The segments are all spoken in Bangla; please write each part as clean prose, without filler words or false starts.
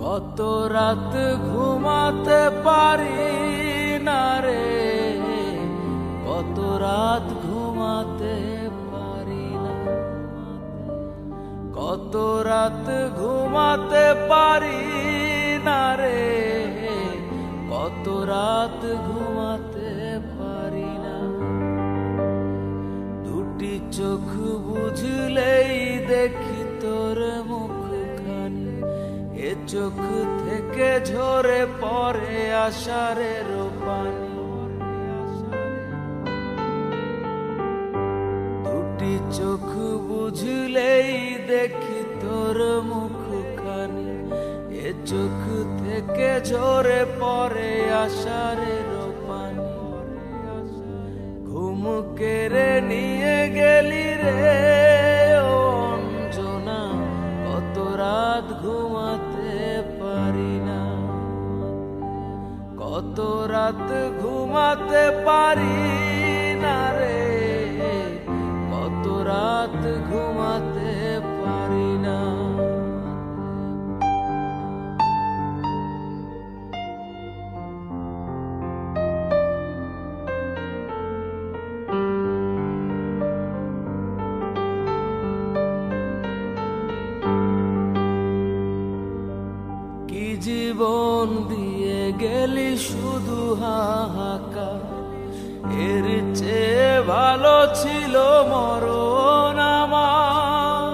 কত রাত ঘুমাতে পারি না রে, কত রাত ঘুমাতে পারি না, কত রাত ঘুমাতে পারি না রে, কত রাত ঘুমাতে পারি না। দুটি চোখ বুঝলেই দেখি তোর মুখখানি, এ চোখ থেকে ঝরে পড়ে আষাঢ়ের পানি। দুটি চোখ বুঝলেই দেখি তোর মুখখানি, এ চোখ থেকে ঝরে পড়ে আষাঢ়ের পানি। ঘুম কেড়ে নিয়ে গেলি রে ও অঞ্জনা, কত রাত ঘুমাতে পারি না, কত রাত ঘুমাতে পারি না রে, কত রাত ঘুমাতে পারি না। কি জীবন দিয়ে গেলি শুধু হাহাকার, এর চেয়ে ভালো ছিল মরণ আমার।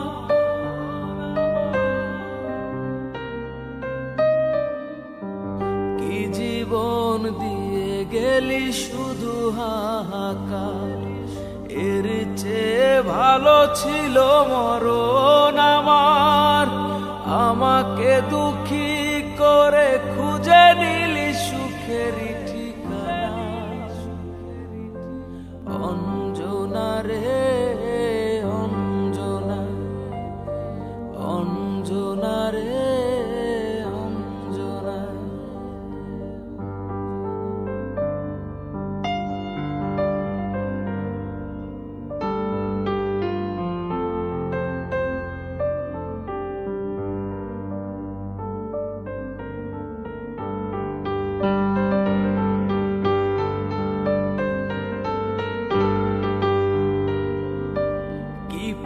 কি জীবন দিয়ে গেলি শুধু হাহাকার, এর চেয়ে ভালো ছিল মরণ আমার। আমাকে দুঃখী করে খুঁজে নিলি সুখের ঠিকানা, অঞ্জনা রে অঞ্জনা, অঞ্জনা রে অঞ্জনা।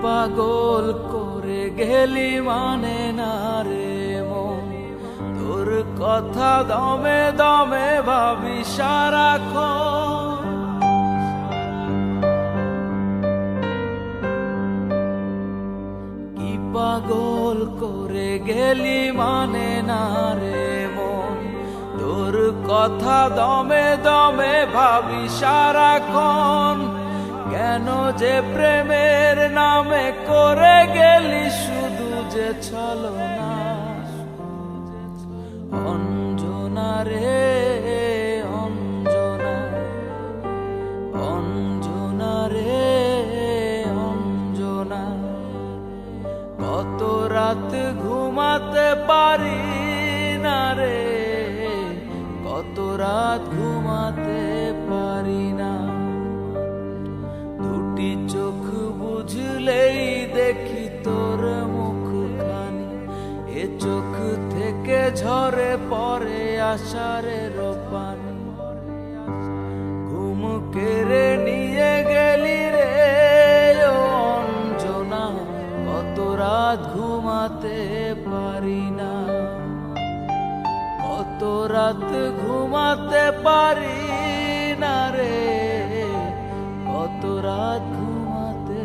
পাগল করে গেলি মানে না রে মন, তোর কথা দমে দমে ভাবি সারাক্ষণ। কি পাগল করে গেলি মানে না রে মন, তোর কথা দমে দমে ভাবি সারাক্ষণ। কেন যে প্রেমের নামে করে গেলি শুধু যে ছলনা, অঞ্জনা রে অঞ্জনা, অঞ্জনা রে অঞ্জনা। কত রাত ঘুমাতে পারি না রে, কত রাত ঘুমাতে পারি না। দুটি চোখ বুঝলেই দেখি তোর মুখখানি, এ চোখ থেকে ঝরে পড়ে আষাঢ়ের পানি। ঘুম কেড়ে নিয়ে গেলি রে ও অঞ্জনা, কত রাত ঘুমাতে পারি না, কত রাত ঘুমাতে পারি না রে, কত রাত ঘুমাতে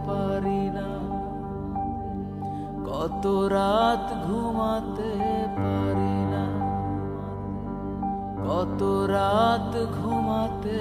পারি না, কত রাত ঘুমাতে পারি না, কত রাত ঘুমাতে